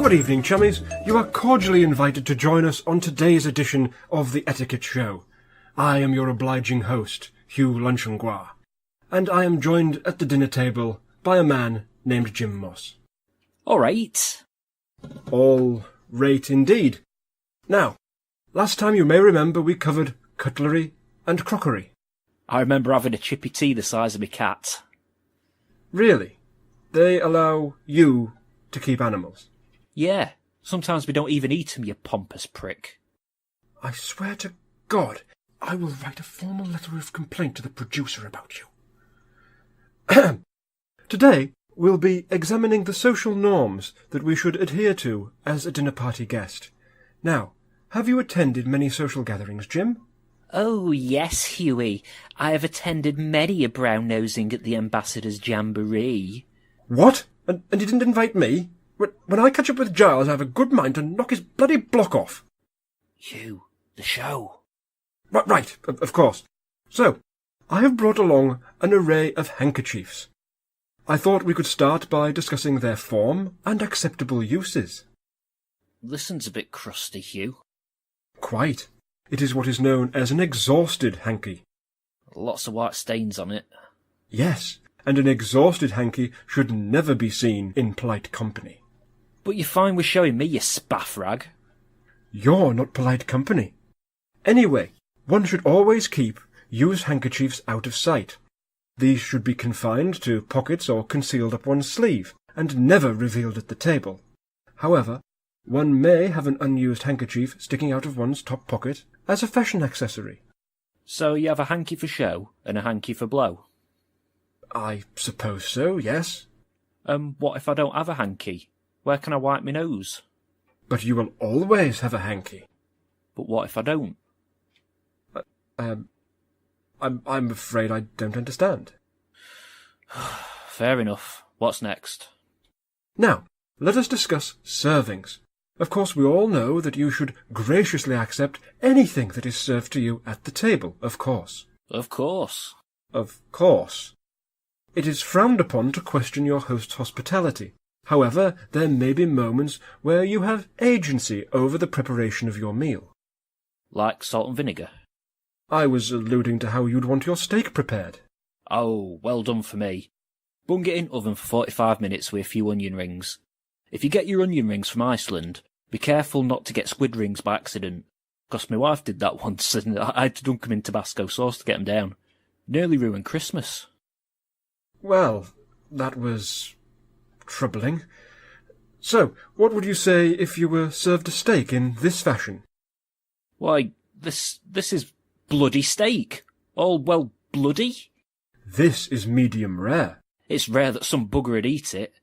Good evening, chummies. You are cordially invited to join us on today's edition of the Etiquette Show. I am your obliging host, Hugh Luncheon-Gras, and I am joined at the dinner table by a man named Jim Moss. All right. All right indeed. Now, last time you may remember we covered cutlery and crockery. I remember having a chippy tea the size of my cat. Really? They allow you to keep animals? Yeah, sometimes we don't even eat them, you pompous prick. I swear to God, I will write a formal letter of complaint to the producer about you. Today, we'll be examining the social norms that we should adhere to as a dinner party guest. Now, have you attended many social gatherings, Jim? Oh, yes, Hughie. I have attended many a brown-nosing at the Ambassador's Jamboree. What? And you didn't invite me? When I catch up with Giles, I have a good mind to knock his bloody block off. Hugh, the show. Right, of course. So, I have brought along an array of handkerchiefs. I thought we could start by discussing their form and acceptable uses. Listen's a bit crusty, Hugh. Quite. It is what is known as an exhausted hanky. Lots of white stains on it. Yes, and an exhausted hanky should never be seen in polite company. But you're fine with showing me, you spaff rag. You're not polite company. Anyway, one should always keep used handkerchiefs out of sight. These should be confined to pockets or concealed up one's sleeve, and never revealed at the table. However, one may have an unused handkerchief sticking out of one's top pocket as a fashion accessory. So you have a hanky for show and a hanky for blow? I suppose so, yes. What if I don't have a hanky? Where can I wipe my nose? But you will always have a hanky. But what if I don't? I'm afraid I don't understand. Fair enough. What's next? Now, let us discuss servings. Of course, we all know that you should graciously accept anything that is served to you at the table, of course. Of course. Of course. It is frowned upon to question your host's hospitality. However, there may be moments where you have agency over the preparation of your meal. Like salt and vinegar? I was alluding to how you'd want your steak prepared. Oh, well done for me. Bung it in oven for 45 minutes with a few onion rings. If you get your onion rings from Iceland, be careful not to get squid rings by accident, because my wife did that once and I had to dunk them in Tabasco sauce to get them down. Nearly ruined Christmas. Well, that was troubling. So, what would you say if you were served a steak in this fashion? Why, this is bloody steak. All, well, bloody. This is medium rare. It's rare that some bugger would eat it.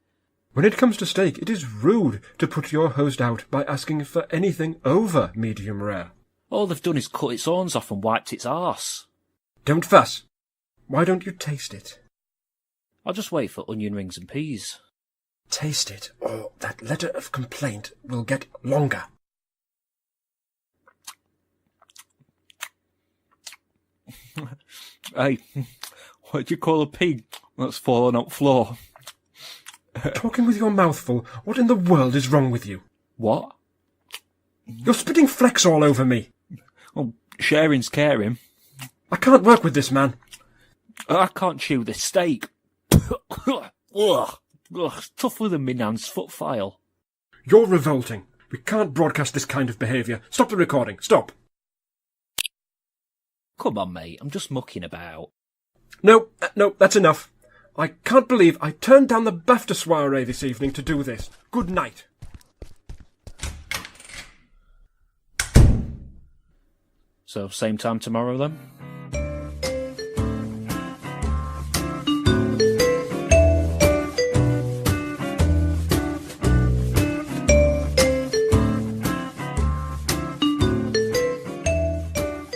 When it comes to steak, it is rude to put your host out by asking for anything over medium rare. All they've done is cut its horns off and wiped its arse. Don't fuss. Why don't you taste it? I'll just wait for onion rings and peas. Taste it, or that letter of complaint will get longer. Hey, what do you call a pig that's fallen on floor? Talking with your mouth full, what in the world is wrong with you? What? You're spitting flecks all over me. Well, sharing's caring. I can't work with this man. I can't chew this steak. Ugh, tougher than my nan's foot file. You're revolting. We can't broadcast this kind of behaviour. Stop the recording. Stop. Come on, mate. I'm just mucking about. No, that's enough. I can't believe I turned down the BAFTA soiree this evening to do this. Good night. So, same time tomorrow, then?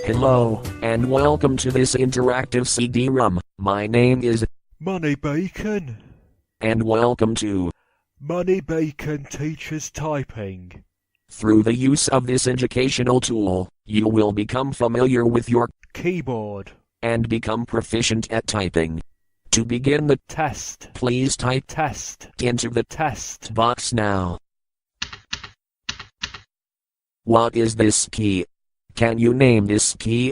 Hello, and welcome to this interactive CD-ROM. My name is Money Bacon. And welcome to Money Bacon Teaches Typing. Through the use of this educational tool, you will become familiar with your keyboard and become proficient at typing. To begin the test, please type test into the test box now. What is this key? Can you name this key?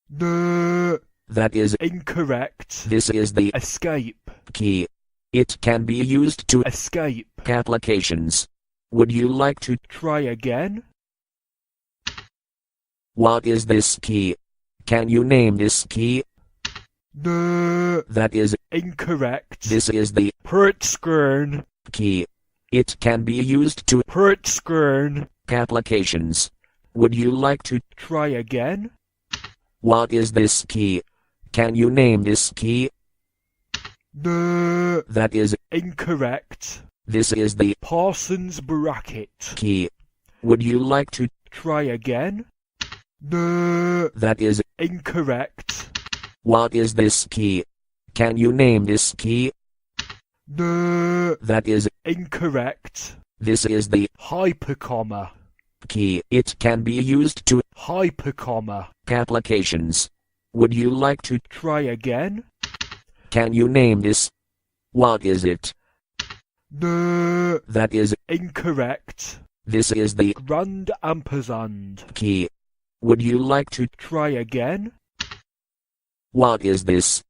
No. That is Incorrect. This is the Escape. key. It can be used to Escape. applications. Would you like to Try again. What is this key? Can you name this key? No. That is Incorrect. This is the Hurt screen. key. It can be used to Hurt screen. applications. Would you like to Try again. What is this key? Can you name this key? No. That is Incorrect. This is the Parsons bracket. key. Would you like to Try again. No. That is Incorrect. What is this key? Can you name this key? No. That is Incorrect. This is the Hypercomma. key. It can be used to Hypercomma. applications. Would you like to Try again. Can you name this? What is it? No. That is Incorrect. This is the Grand ampersand. key. Would you like to Try again. What is this?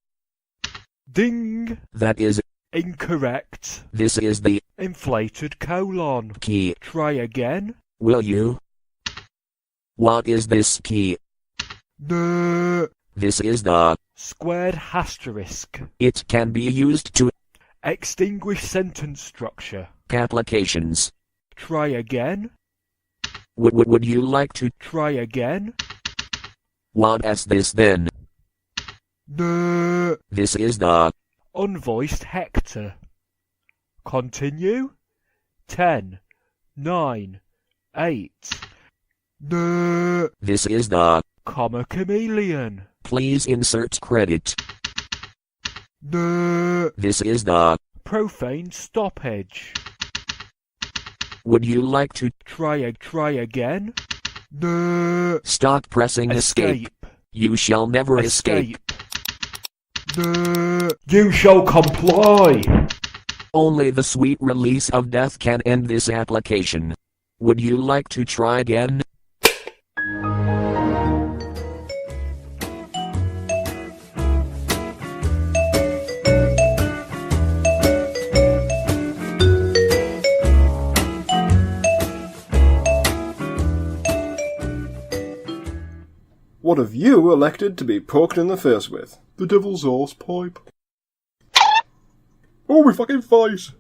Ding. That is Incorrect. This is the Inflated colon. key. Try again. Will you? What is this key? No. This is the Squared asterisk. It can be used to Extinguish sentence structure. applications. Try again. Would you like to? Try again. What is this then? No. This is the Unvoiced Hector. Continue. 10, 9, 8. No. This is the Comma chameleon. Please insert credit. No. This is the Profane stoppage. Would you like to? Try again. No. Stop pressing escape. You shall never escape. No. You shall comply. Only the sweet release of death can end this application. Would you like to try again? What have you elected to be poked in the face with? The devil's horse pipe. Oh, my fucking face!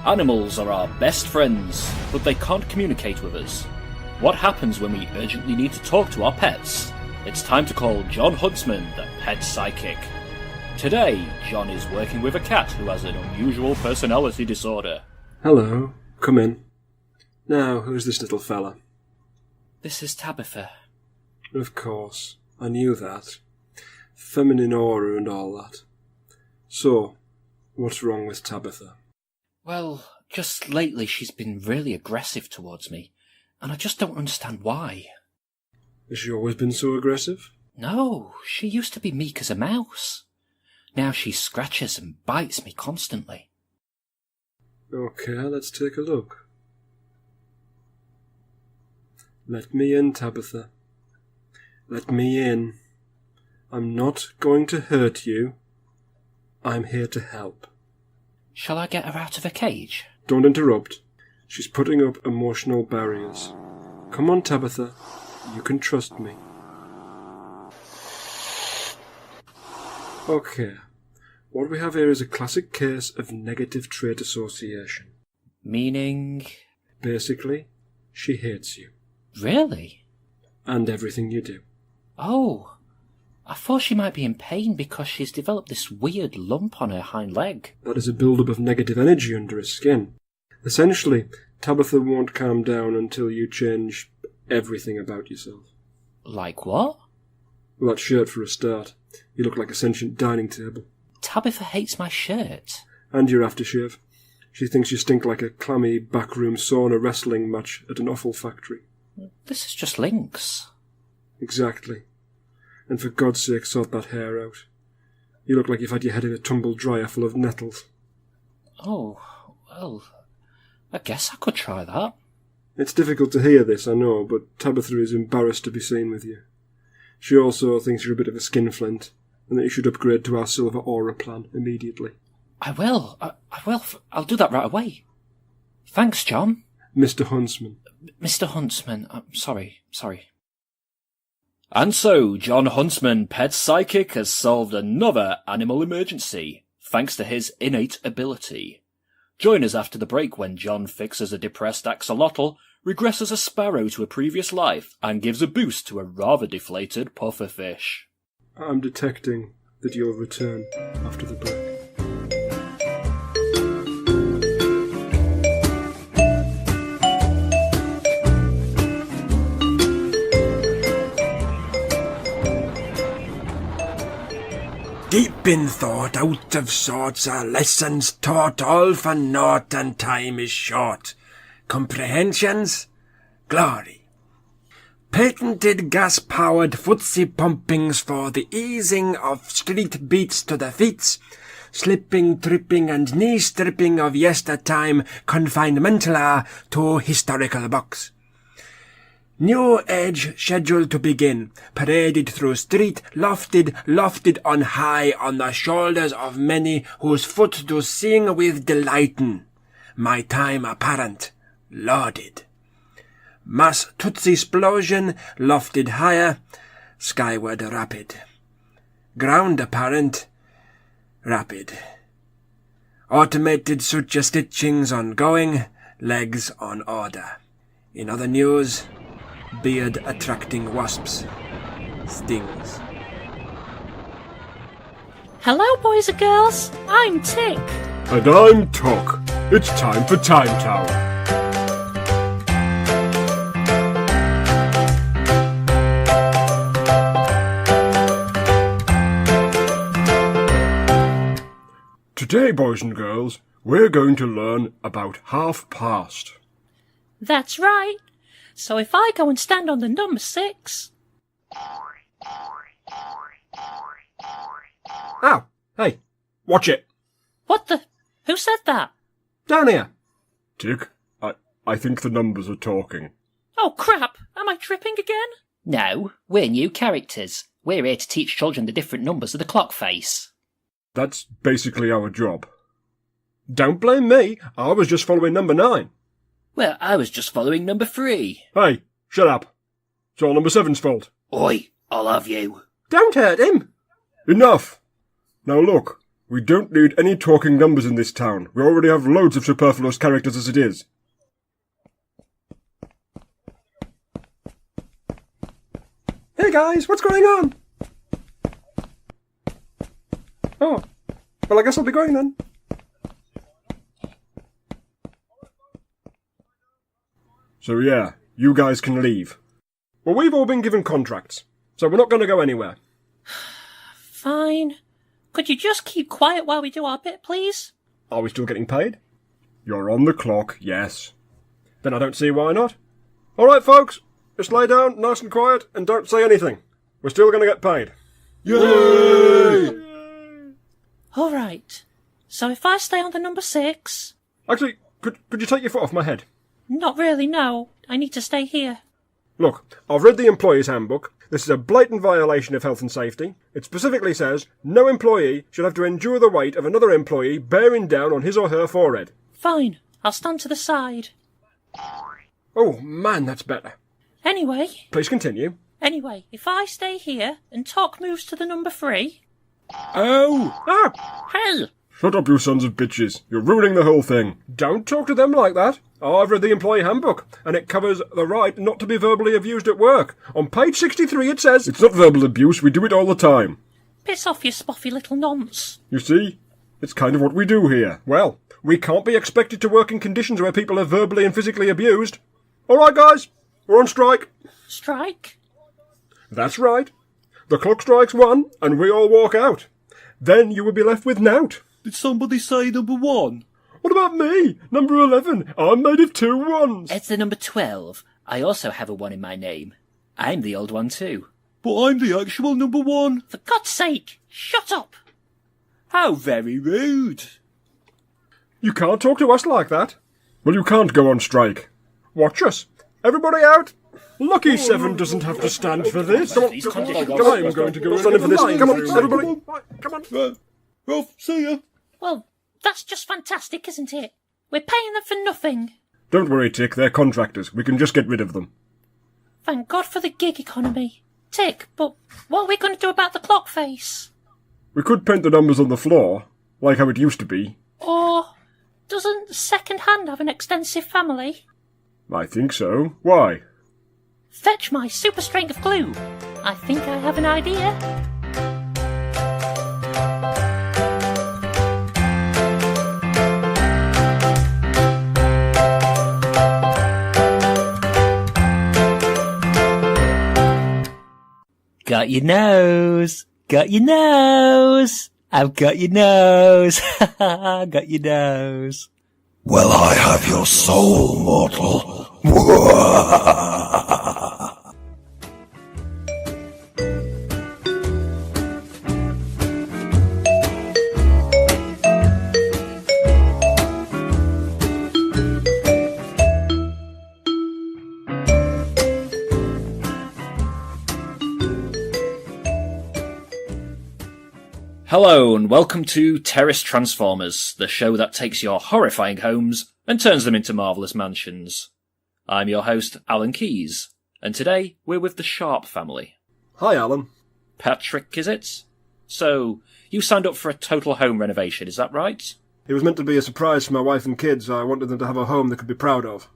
Animals are our best friends, but they can't communicate with us. What happens when we urgently need to talk to our pets? It's time to call John Huntsman, the pet psychic. Today, John is working with a cat who has an unusual personality disorder. Hello, come in. Now, who's this little fella? This is Tabitha. Of course, I knew that. Feminine aura and all that. So, what's wrong with Tabitha? Well, just lately she's been really aggressive towards me, and I just don't understand why. Has she always been so aggressive? No, she used to be meek as a mouse. Now she scratches and bites me constantly. Okay, let's take a look. Let me in, Tabitha. Let me in. I'm not going to hurt you. I'm here to help. Shall I get her out of her cage? Don't interrupt. She's putting up emotional barriers. Come on, Tabitha. You can trust me. Okay. What we have here is a classic case of negative trait association. Meaning? Basically, she hates you. Really? And everything you do. Oh, I thought she might be in pain because she's developed this weird lump on her hind leg. That is a build-up of negative energy under her skin. Essentially, Tabitha won't calm down until you change everything about yourself. Like what? Well, that shirt for a start. You look like a sentient dining table. Tabitha hates my shirt. And your aftershave. She thinks you stink like a clammy backroom sauna wrestling match at an offal factory. This is just Lynx. Exactly. And for God's sake, sort that hair out. You look like you've had your head in a tumble dryer full of nettles. Oh, Well, I guess I could try that. It's difficult to hear this, I know, but Tabitha is embarrassed to be seen with you. She also thinks you're a bit of a skinflint, and that you should upgrade to our silver aura plan immediately. I will. I will. I'll do that right away. Thanks, John. Mr. Huntsman. Mr. Huntsman. I'm sorry. And so, John Huntsman, pet psychic, has solved another animal emergency, thanks to his innate ability. Join us after the break when John fixes a depressed axolotl, regresses a sparrow to a previous life, and gives a boost to a rather deflated pufferfish. I'm detecting that you'll return after the break. Deep in thought, out of sorts, are lessons taught, all for naught, and time is short. Comprehensions? Glory. Patented gas-powered footsie pumpings for the easing of street beats to the feet, slipping, tripping, and knee-stripping of yestertime confinemental are to historical books. New age scheduled to begin, paraded through street, lofted on high on the shoulders of many whose foot do sing with delightin'. My time apparent, lauded. Mass tootsie explosion, lofted higher, skyward rapid. Ground apparent, rapid. Automated suture stitchings ongoing, legs on order. In other news, beard-attracting wasps. Stings. Hello, boys and girls. I'm Tick. And I'm Tock. It's time for Time Tower. Today, boys and girls, we're going to learn about half past. That's right. So if I go and stand on the number 6... Ow! Hey, watch it! What the... Who said that? Down here! Tick, I think the numbers are talking. Oh, crap! Am I tripping again? No, we're new characters. We're here to teach children the different numbers of the clock face. That's basically our job. Don't blame me, I was just following number 9. Well, I was just following number 3. Hey, shut up. It's all number 7's fault. Oi, I'll have you. Don't hurt him! Enough! Now look, we don't need any talking numbers in this town. We already have loads of superfluous characters as it is. Hey guys, what's going on? Oh, well I guess I'll be going then. So yeah, you guys can leave. Well, we've all been given contracts, so we're not going to go anywhere. Fine. Could you just keep quiet while we do our bit, please? Are we still getting paid? You're on the clock, yes. Then I don't see why not. All right, folks, just lay down nice and quiet and don't say anything. We're still going to get paid. Yay! All right. So if I stay on the number 6... Actually, could you take your foot off my head? Not really, no. I need to stay here. Look, I've read the employee's handbook. This is a blatant violation of health and safety. It specifically says no employee should have to endure the weight of another employee bearing down on his or her forehead. Fine. I'll stand to the side. Oh, man, that's better. Anyway, Please continue. if I stay here and Tock moves to the number 3... Ow! Ah, Hell! Shut up, you sons of bitches. You're ruining the whole thing. don't talk to them like that. I've read the employee handbook, and it covers the right not to be verbally abused at work. On page 63 it says... It's not verbal abuse, we do it all the time. Piss off, you spoffy little nonce. You see? It's kind of what we do here. Well, we can't be expected to work in conditions where people are verbally and physically abused. All right, guys, we're on strike. Strike? That's right. The clock strikes 1, and we all walk out. Then you will be left with nout. Did somebody say number 1? What about me? Number 11. I'm made of 2 1s. It's the number 12. I also have a 1 in my name. I'm the old one too. But I'm the actual number 1. For God's sake, shut up! How very rude. You can't talk to us like that. Well, you can't go on strike. Watch us. Everybody out. Lucky 7 doesn't have to stand for this. Come on, I'm going to go stand in for this. Come on, everybody. Come on. Well, see ya. Well, that's just fantastic, isn't it? We're paying them for nothing. Don't worry, Tick. They're contractors. We can just get rid of them. Thank God for the gig economy. Tick, but what are we going to do about the clock face? We could paint the numbers on the floor, like how it used to be. Or doesn't Second Hand have an extensive family? I think so. Why? Fetch my super strength glue. I think I have an idea. Got your nose. Got your nose. I've got your nose. Got your nose. Well, I have your soul, mortal. Hello and welcome to Terrace Transformers, the show that takes your horrifying homes and turns them into marvellous mansions. I'm your host, Alan Keyes, and today we're with the Sharp family. Hi, Alan. Patrick, is it? So, you signed up for a total home renovation, is that right? It was meant to be a surprise for my wife and kids. I wanted them to have a home they could be proud of.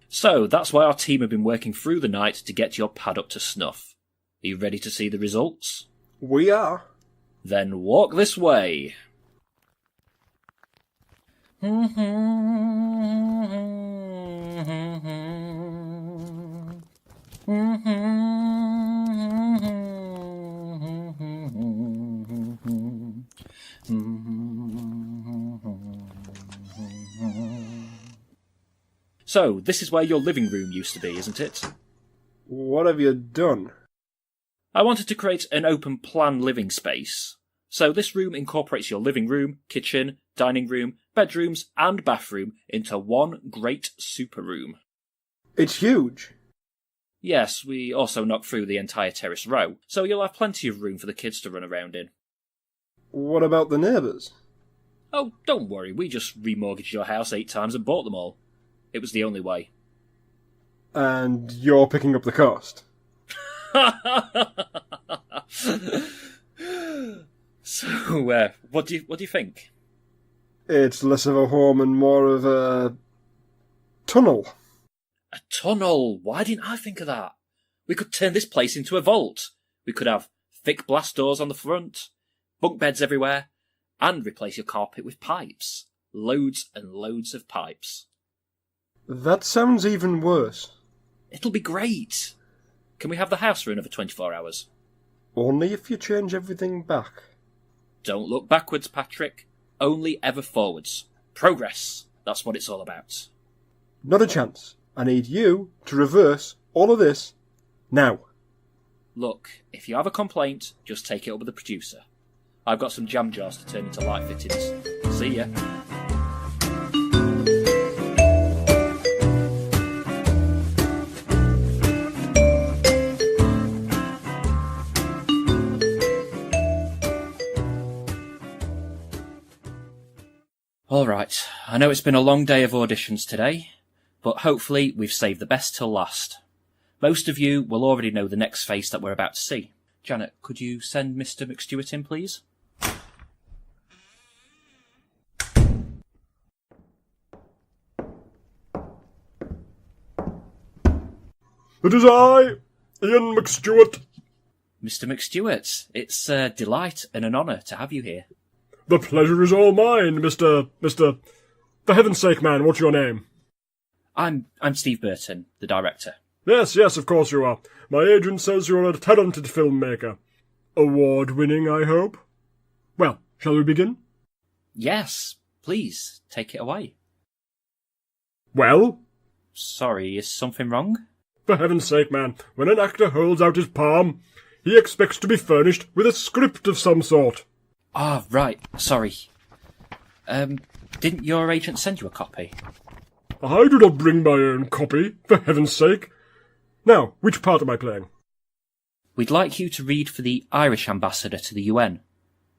So, that's why our team have been working through the night to get your pad up to snuff. Are you ready to see the results? We are. Then walk this way. So, this is where your living room used to be, isn't it? What have you done? I wanted to create an open plan living space. So this room incorporates your living room, kitchen, dining room, bedrooms and bathroom into one great super room. It's huge. Yes, we also knocked through the entire terrace row, so you'll have plenty of room for the kids to run around in. What about the neighbours? Oh, don't worry, we just remortgaged your house 8 times and bought them all. It was the only way. And you're picking up the cost? So, what do you think? It's less of a home and more of a tunnel. A tunnel? Why didn't I think of that? We could turn this place into a vault. We could have thick blast doors on the front, bunk beds everywhere, and replace your carpet with pipes. Loads and loads of pipes. That sounds even worse. It'll be great. Can we have the house for another 24 hours? Only if you change everything back. Don't look backwards, Patrick. Only ever forwards. Progress. That's what it's all about. Not a chance. I need you to reverse all of this now. Look, if you have a complaint, just take it up with the producer. I've got some jam jars to turn into light fittings. See ya. Alright, I know it's been a long day of auditions today, but hopefully we've saved the best till last. Most of you will already know the next face that we're about to see. Janet, could you send Mr. McStewart in, please? It is I, Ian McStewart. Mr. McStewart, it's a delight and an honour to have you here. The pleasure is all mine, Mr. For heaven's sake, man, what's your name? I'm Steve Burton, the director. Yes, of course you are. My agent says you're a talented filmmaker. Award-winning, I hope. Well, shall we begin? Yes, please, take it away. Well? Sorry, is something wrong? For heaven's sake, man, when an actor holds out his palm, he expects to be furnished with a script of some sort. Ah, right, sorry. Didn't your agent send you a copy? I do not bring my own copy, for heaven's sake. Now, which part am I playing? We'd like you to read for the Irish ambassador to the UN.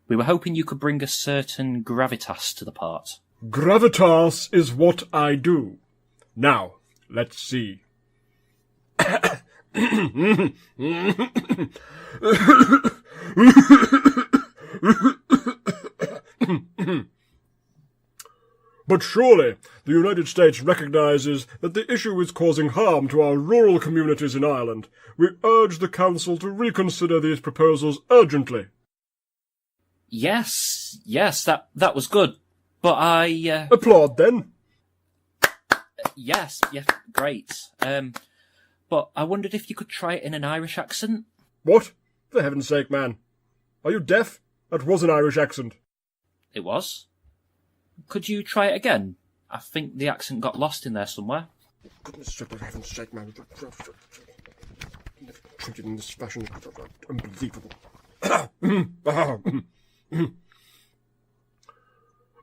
We were hoping you could bring a certain gravitas to the part. Gravitas is what I do. Now, let's see. But surely the United States recognizes that the issue is causing harm to our rural communities in Ireland. We urge the Council to reconsider these proposals urgently. Yes, that was good. But I... Applaud, then. Yes, great. But I wondered if you could try it in an Irish accent? What? For heaven's sake, man. Are you deaf? That was an Irish accent. It was? Could you try it again? I think the accent got lost in there somewhere. Goodness sake, for heaven's sake, man. Never treated in this fashion. Unbelievable.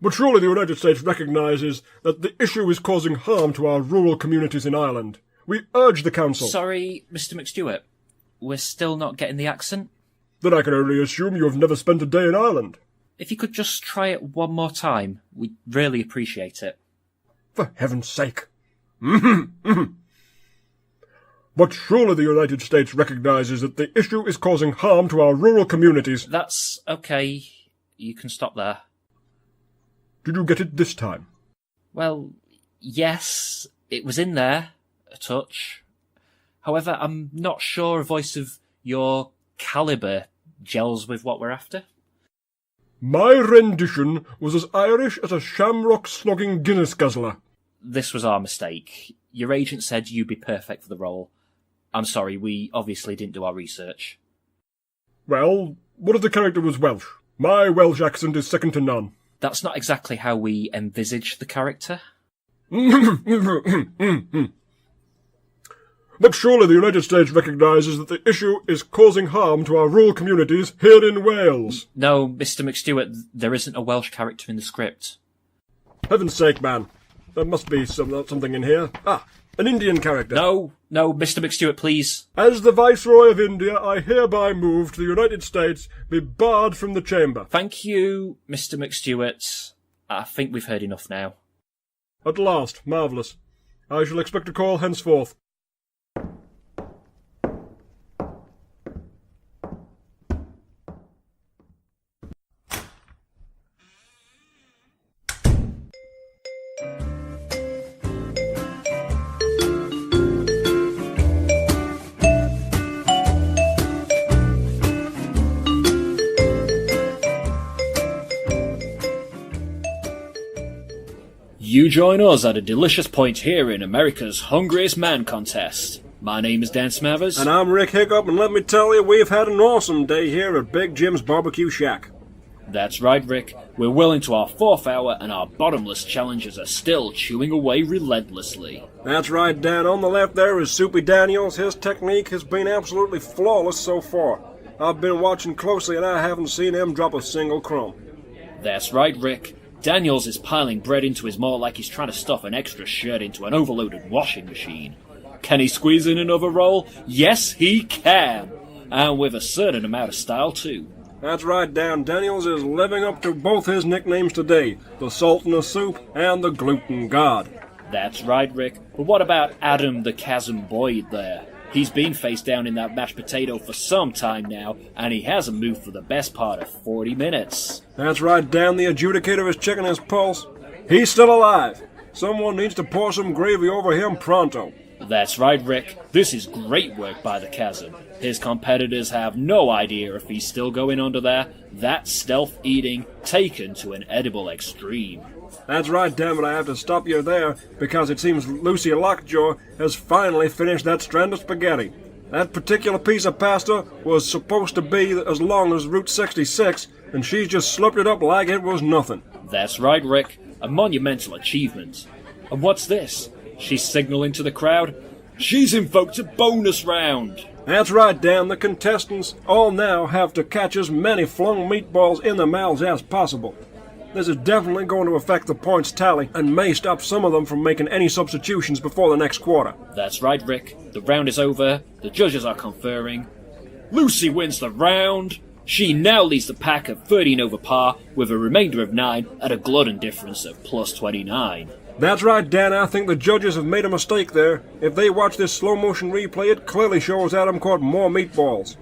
But surely the United States recognises that the issue is causing harm to our rural communities in Ireland. We urge the Council... Sorry, Mr. McStewart. We're still not getting the accent? Then I can only assume you have never spent a day in Ireland. If you could just try it one more time, we'd really appreciate it. For heaven's sake. But surely the United States recognises that the issue is causing harm to our rural communities. That's okay. You can stop there. Did you get it this time? Well, yes, it was in there, a touch. However, I'm not sure a voice of your calibre gels with what we're after. My rendition was as Irish as a shamrock-slogging Guinness guzzler. This was our mistake. Your agent said you'd be perfect for the role. I'm sorry, we obviously didn't do our research. Well, what if the character was Welsh? My Welsh accent is second to none. That's not exactly how we envisage the character. But surely the United States recognises that the issue is causing harm to our rural communities here in Wales. No, Mr. McStewart, there isn't a Welsh character in the script. Heaven's sake, man. There must be something in here. Ah, an Indian character. No, Mr. McStewart, please. As the Viceroy of India, I hereby move to the United States be barred from the chamber. Thank you, Mr. McStewart. I think we've heard enough now. At last. Marvellous. I shall expect a call henceforth. You join us at a delicious point here in America's Hungriest Man Contest. My name is Dan Smathers. And I'm Rick Hiccup, and let me tell you, we've had an awesome day here at Big Jim's Barbecue Shack. That's right, Rick. We're well into our 4th hour, and our bottomless challenges are still chewing away relentlessly. That's right, Dan. On the left there is Soupy Daniels. His technique has been absolutely flawless so far. I've been watching closely, and I haven't seen him drop a single crumb. That's right, Rick. Daniels is piling bread into his maw like he's trying to stuff an extra shirt into an overloaded washing machine. Can he squeeze in another roll? Yes, he can! And with a certain amount of style, too. That's right, Dan. Daniels is living up to both his nicknames today, the Sultan of Soup and the Gluten God. That's right, Rick. But what about Adam the Chasm Boyd there? He's been face down in that mashed potato for some time now, and he hasn't moved for the best part of 40 minutes. That's right, Dan. The adjudicator is checking his pulse. He's still alive. Someone needs to pour some gravy over him pronto. That's right, Rick. This is great work by the Chasm. His competitors have no idea if he's still going under there. That's stealth eating taken to an edible extreme. That's right, damn it, I have to stop you there, because it seems Lucy Lockjaw has finally finished that strand of spaghetti. That particular piece of pasta was supposed to be as long as Route 66, and she's just slurped it up like it was nothing. That's right, Rick. A monumental achievement. And what's this? She's signaling to the crowd. She's invoked a bonus round. That's right, Dan. The contestants all now have to catch as many flung meatballs in their mouths as possible. This is definitely going to affect the points tally and may stop some of them from making any substitutions before the next quarter. That's right, Rick. The round is over. The judges are conferring. Lucy wins the round. She now leads the pack at 13 over par with a remainder of 9 at a glutton difference of plus 29. That's right, Dan. I think the judges have made a mistake there. If they watch this slow-motion replay, it clearly shows Adam caught more meatballs.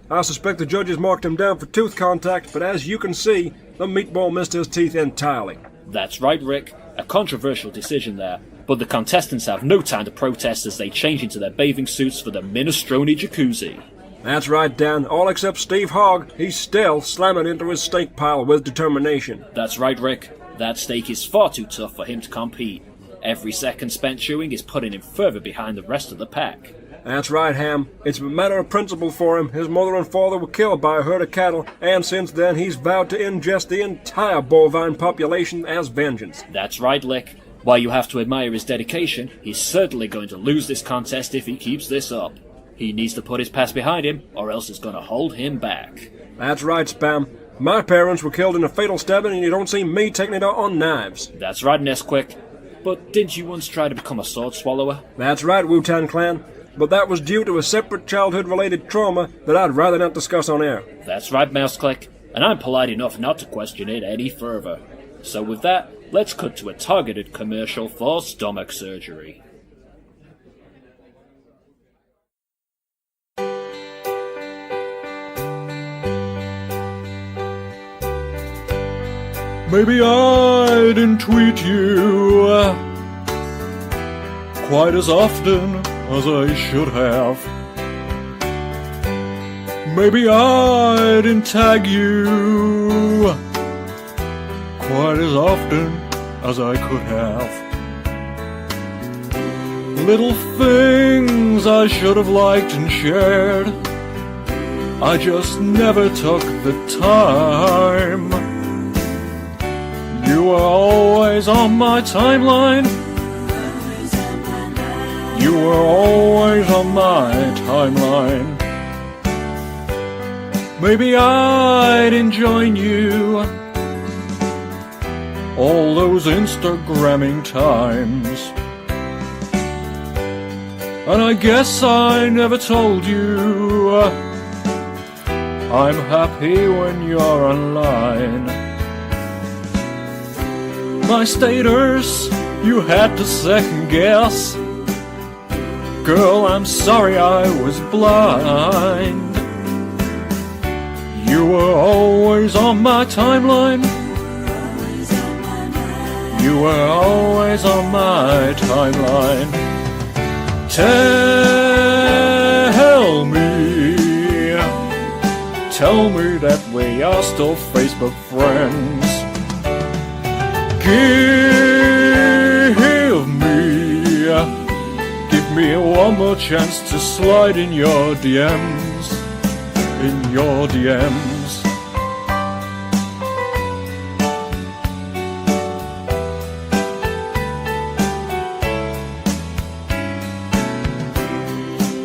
I suspect the judges marked him down for tooth contact, but as you can see, the meatball missed his teeth entirely. That's right, Rick. A controversial decision there, but the contestants have no time to protest as they change into their bathing suits for the minestrone jacuzzi. That's right, Dan. All except Steve Hogg. He's still slamming into his steak pile with determination. That's right, Rick. That steak is far too tough for him to compete. Every second spent chewing is putting him further behind the rest of the pack. That's right, Ham. It's a matter of principle for him. His mother and father were killed by a herd of cattle, and since then he's vowed to ingest the entire bovine population as vengeance. That's right, Lick. While you have to admire his dedication, he's certainly going to lose this contest if he keeps this up. He needs to put his past behind him, or else it's going to hold him back. That's right, Spam. My parents were killed in a fatal stabbing, and you don't see me taking it out on knives. That's right, Nesquik. But didn't you once try to become a sword swallower? That's right, Wu-Tang Clan. But that was due to a separate childhood-related trauma that I'd rather not discuss on air. That's right, Mouseclick. And I'm polite enough not to question it any further. So with that, let's cut to a targeted commercial for stomach surgery. Maybe I didn't tweet you quite as often as I should have. Maybe I didn't tag you quite as often as I could have. Little things I should have liked and shared, I just never took the time. You were always on my timeline. You were always on my timeline. Maybe I'd join you all those Instagramming times. And I guess I never told you I'm happy when you're online. My status, you had to second guess. Girl, I'm sorry I was blind. You were always on my timeline. You were always on my timeline. Tell me that we are still Facebook friends. Give me one more chance to slide in your DMs, in your DMs.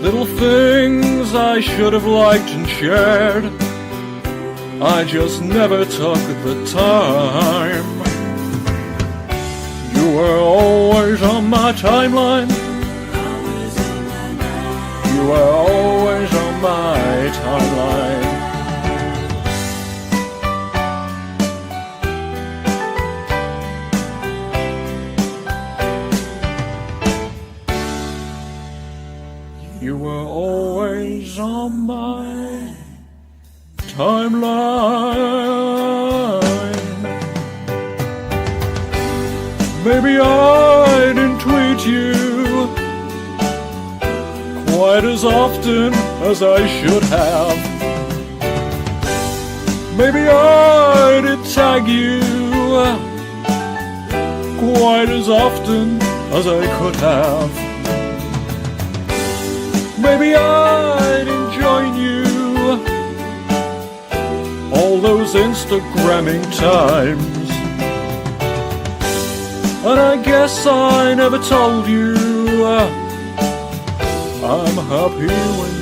Little things I should have liked and shared, I just never took the time. You were always on my timeline. You were always on my timeline. You were always on my timeline. Maybe I didn't tweet you quite as often as I should have. Maybe I did tag you quite as often as I could have. Maybe I didn't join you all those Instagramming times. And I guess I never told you I'm happy when